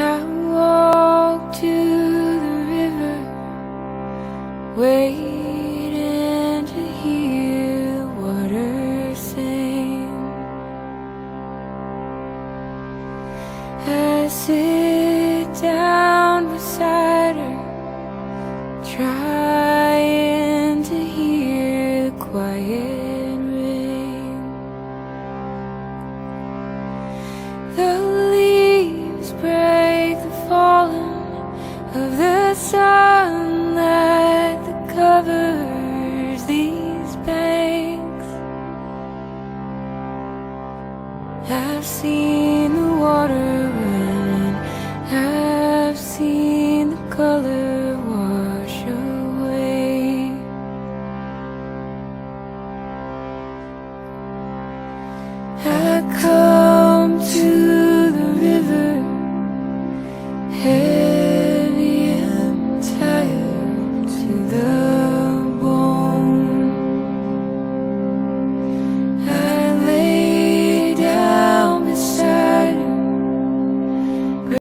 I walk to the river, waiting to hear the water sing. I sit down beside her, trying to hear the quiet rain. The leaves break the falling of the sunlight that covers these banks. I've seen the water run, I've seen the color wash away. I